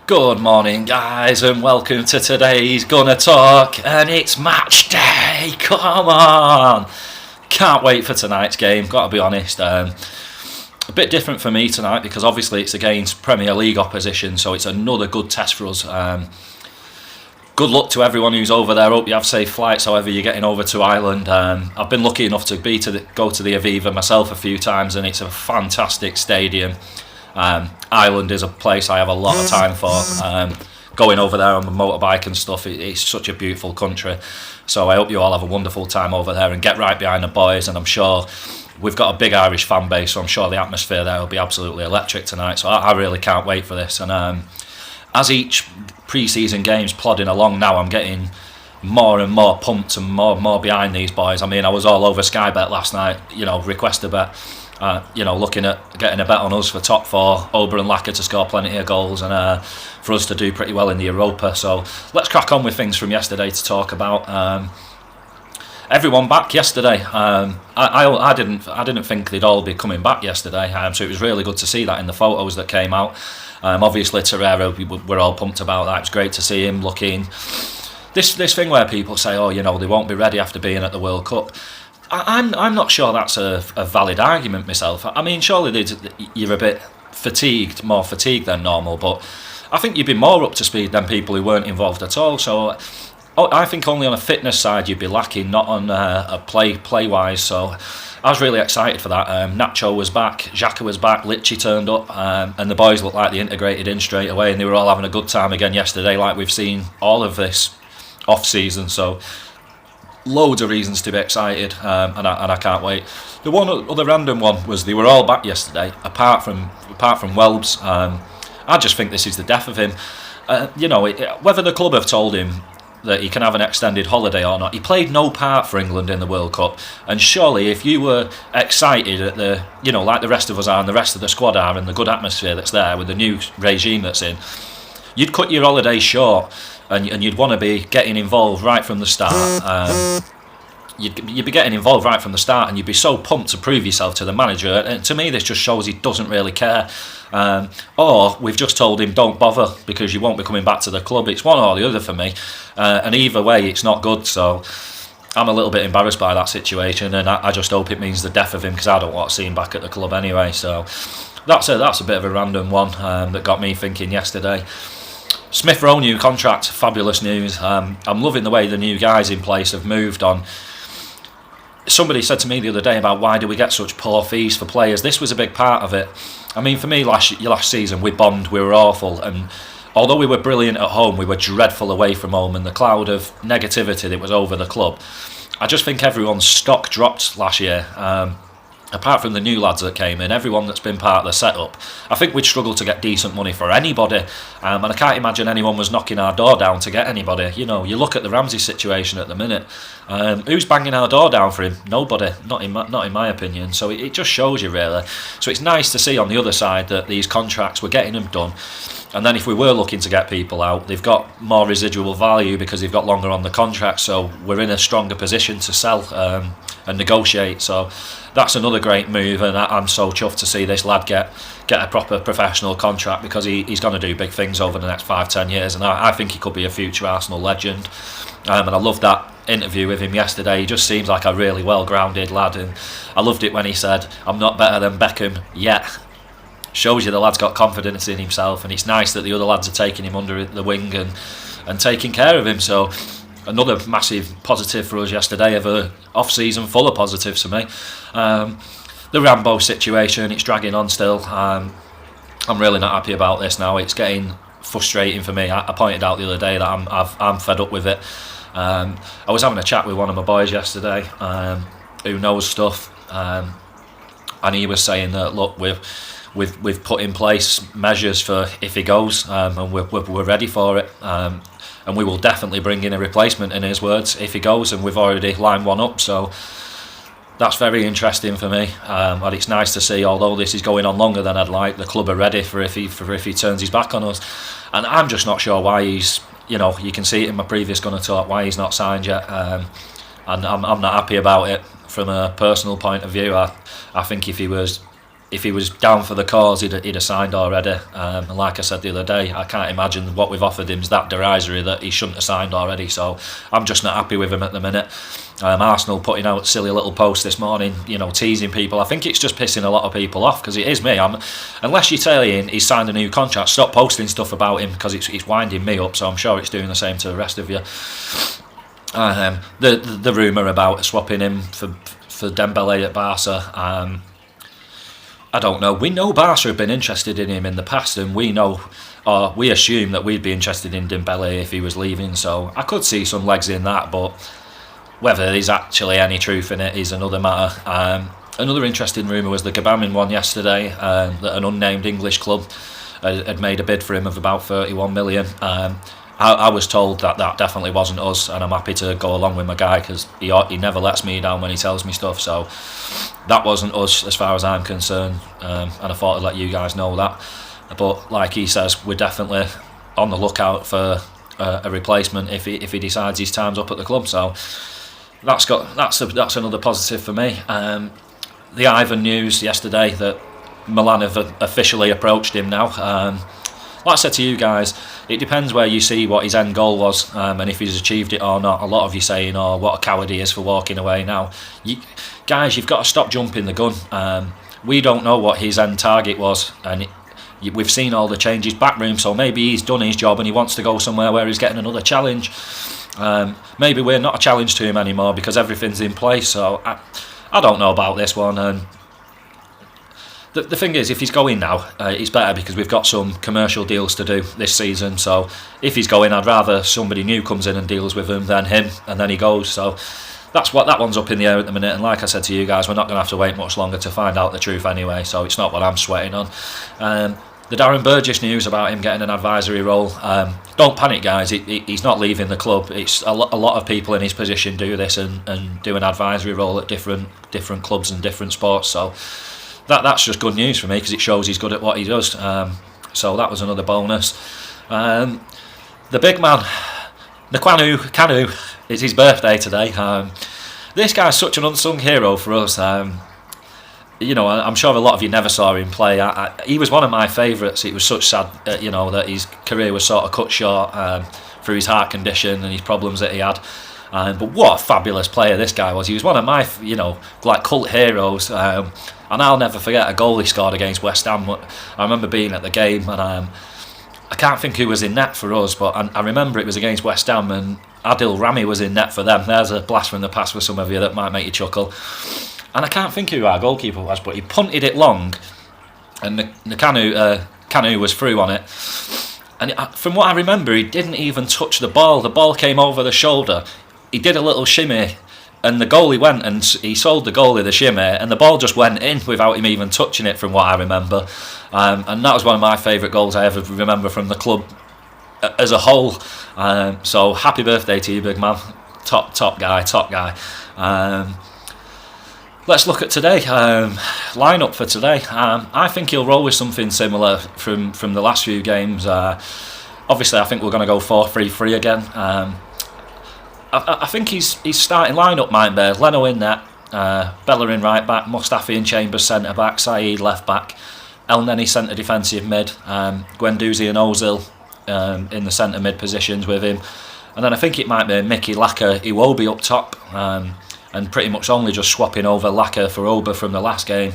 Good morning, guys, and welcome to today's Gunner Talk, and it's match day. Come on, can't wait for tonight's game. Got to be honest, a bit different for me tonight because obviously it's against Premier League opposition, so it's another good test for us. Good luck to everyone who's over there. Hope you have safe flights, however you're getting over to Ireland. I've been lucky enough to go to the Aviva myself a few times, and it's a fantastic stadium. Ireland is a place I have a lot of time for. Going over there on the motorbike and stuff, it's such a beautiful country. So I hope you all have a wonderful time over there and get right behind the boys. And I'm sure we've got a big Irish fan base, so I'm sure the atmosphere there will be absolutely electric tonight. So I really can't wait for this. And as each pre-season game's plodding along now, I'm getting more and more pumped and more behind these boys. I mean, I was all over Sky Bet last night, request a bet. Looking at getting a bet on us for top four, Ober and Laka to score plenty of goals, and for us to do pretty well in the Europa. So let's crack on with things from yesterday to talk about. Everyone back yesterday. I didn't think they'd all be coming back yesterday, so it was really good to see that in the photos that came out. Obviously Torreira, we're all pumped about that. It's great to see him looking. This thing where people say, they won't be ready after being at the World Cup. I'm not sure that's a valid argument myself. I mean, surely you're a bit more fatigued than normal, but I think you'd be more up to speed than people who weren't involved at all. So I think only on a fitness side you'd be lacking, not on a play-wise. So I was really excited for that. Nacho was back, Xhaka was back, Litchi turned up, and the boys looked like they integrated in straight away, and they were all having a good time again yesterday, like we've seen all of this off-season. So loads of reasons to be excited, and I can't wait. The one other random one was they were all back yesterday, apart from welbz. I just think this is the death of him. Whether the club have told him that he can have an extended holiday or not, he played no part for England in the World Cup, and surely if you were excited at the, like the rest of us are and the rest of the squad are, and the good atmosphere that's there with the new regime that's in, you'd cut your holiday short. And you'd want to be getting involved right from the start. You'd be getting involved right from the start, and you'd be so pumped to prove yourself to the manager. And to me, this just shows he doesn't really care. Or we've just told him, don't bother because you won't be coming back to the club. It's one or the other for me. And either way, it's not good. So I'm a little bit embarrassed by that situation, and I just hope it means the death of him because I don't want to see him back at the club anyway. So that's a bit of a random one that got me thinking yesterday. Smith-rowe new contract, fabulous news. I'm loving the way the new guys in place have moved on. Somebody said to me the other day about why do we get such poor fees for players. This was a big part of it. I mean, for me, last season we bombed, we were awful, and although we were brilliant at home, we were dreadful away from home, and the cloud of negativity that was over the club, I just think everyone's stock dropped last year. Apart from the new lads that came in, everyone that's been part of the setup, I think we'd struggle to get decent money for anybody, and I can't imagine anyone was knocking our door down to get anybody. You look at the Ramsey situation at the minute. Who's banging our door down for him? Nobody, not in my opinion. So it just shows you really. So it's nice to see on the other side that these contracts, we're getting them done. And then if we were looking to get people out, they've got more residual value because they've got longer on the contract, so we're in a stronger position to sell and negotiate. So that's another great move, and I'm so chuffed to see this lad get a proper professional contract because he's going to do big things over the next 5-10 years, and I think he could be a future Arsenal legend. And I loved that interview with him yesterday. He just seems like a really well-grounded lad, and I loved it when he said, "I'm not better than Beckham yet." Shows you the lad's got confidence in himself, and it's nice that the other lads are taking him under the wing and taking care of him. So another massive positive for us yesterday, of a off-season full of positives for me. The Rambo situation, it's dragging on still. I'm really not happy about this now. It's getting frustrating for me. I pointed out the other day that I'm fed up with it. I was having a chat with one of my boys yesterday who knows stuff, and he was saying that, look, we've put in place measures for if he goes, and we're ready for it, and we will definitely bring in a replacement, in his words, if he goes, and we've already lined one up. So that's very interesting for me, and it's nice to see, although this is going on longer than I'd like, the club are ready for if he turns his back on us. And I'm just not sure why he's, you can see it in my previous Gunner Talk, why he's not signed yet, and I'm not happy about it from a personal point of view. I think if he if he was down for the cause, he'd have signed already. And like I said the other day, I can't imagine what we've offered him is that derisory that he shouldn't have signed already. So I'm just not happy with him at the minute. Arsenal putting out silly little posts this morning, teasing people. I think it's just pissing a lot of people off, because it is me. Unless you're saying he's signed a new contract, stop posting stuff about him, because it's winding me up. So I'm sure it's doing the same to the rest of you. The rumour about swapping him for Dembele at Barca. I don't know. We know Barca have been interested in him in the past, and we assume that we'd be interested in Dembele if he was leaving. So I could see some legs in that, but whether there's actually any truth in it is another matter. Another interesting rumour was the Gabamin one yesterday, that an unnamed English club had made a bid for him of about 31 million. I was told that definitely wasn't us, and I'm happy to go along with my guy, because he never lets me down when he tells me stuff. So that wasn't us as far as I'm concerned, and I thought I'd let you guys know that. But like he says, we're definitely on the lookout for a replacement if he decides his time's up at the club. So that's another positive for me. The Ivan news yesterday that Milan have officially approached him now. Like I said to you guys, it depends where you see what his end goal was, and if he's achieved it or not. A lot of you saying, "Oh, what a coward he is for walking away now." Guys, you've got to stop jumping the gun. We don't know what his end target was, and we've seen all the changes backroom. So maybe he's done his job and he wants to go somewhere where he's getting another challenge. Maybe we're not a challenge to him anymore because everything's in place. So I don't know about this one. The thing is, if he's going now, it's better because we've got some commercial deals to do this season. So if he's going, I'd rather somebody new comes in and deals with him than him, and then he goes. So that one's up in the air at the minute. And like I said to you guys, we're not going to have to wait much longer to find out the truth anyway. So it's not what I'm sweating on. The Darren Burgess news about him getting an advisory role. Don't panic, guys. He's not leaving the club. It's a lot of people in his position do this and do an advisory role at different clubs and different sports. So that's just good news for me, because it shows he's good at what he does. So that was another bonus. The big man, the Kanu, it's his birthday today. This guy's such an unsung hero for us. I'm sure a lot of you never saw him play. He was one of my favourites. It was such sad, that his career was sort of cut short through his heart condition and his problems that he had. But what a fabulous player this guy was. He was one of my, cult heroes. And I'll never forget a goal he scored against West Ham. I remember being at the game, and I can't think who was in net for us, but I remember it was against West Ham, and Adil Rami was in net for them. There's a blast from the past for some of you that might make you chuckle. And I can't think who our goalkeeper was, but he punted it long, and the Kanu was through on it. And from what I remember, he didn't even touch the ball. The ball came over the shoulder. He did a little shimmy, and the goalie went and he sold the goalie the shimmy, and the ball just went in without him even touching it, from what I remember. And that was one of my favourite goals I ever remember from the club as a whole. So happy birthday to you, big man. Top guy. Let's look at today. Lineup for today. I think he'll roll with something similar from the last few games. Obviously, I think we're going to go 4-3-3 again. I think his starting lineup might be Leno in net, Bellerin right back, Mustafi and Chambers centre back, Saeed left back, El Neni centre defensive mid, Guendouzi and Ozil in the centre mid positions with him, and then I think it might be Mickey, Laka, Iwobi up top, and pretty much only just swapping over Laka for Oba from the last game.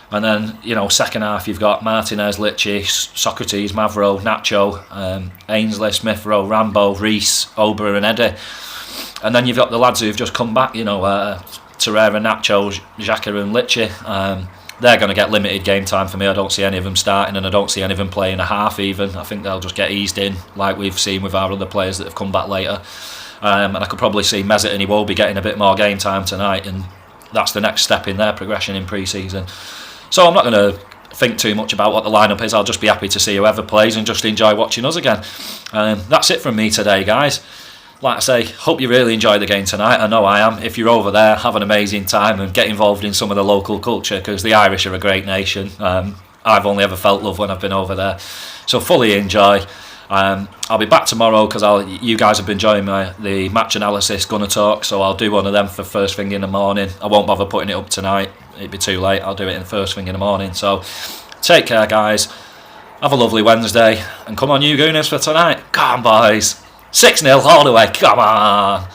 And then, second half, you've got Martinez, Lichy, Socrates, Mavro, Nacho, Ainsley, Smith-Rowe, Rambo, Reese, Oba and Eddie. And then you've got the lads who've just come back, Torreira, Nacho, Xhaka and Lichy. They're going to get limited game time for me. I don't see any of them starting, and I don't see any of them playing a half even. I think they'll just get eased in, like we've seen with our other players that have come back later. And I could probably see Mesut and Iwobi getting a bit more game time tonight, and that's the next step in their progression in pre-season. So I'm not going to think too much about what the lineup is. I'll just be happy to see whoever plays and just enjoy watching us again. That's it from me today, guys. Like I say, hope you really enjoy the game tonight. I know I am. If you're over there, have an amazing time and get involved in some of the local culture, because the Irish are a great nation. I've only ever felt love when I've been over there. So fully enjoy. I'll be back tomorrow because you guys have been enjoying the match analysis Gunner Talk, so I'll do one of them for first thing in the morning. I won't bother putting it up tonight, it'd be too late. I'll do it in the first thing in the morning. So take care, guys, have a lovely Wednesday, and come on you Gooners for tonight. Come on boys, 6-0 all the way, come on.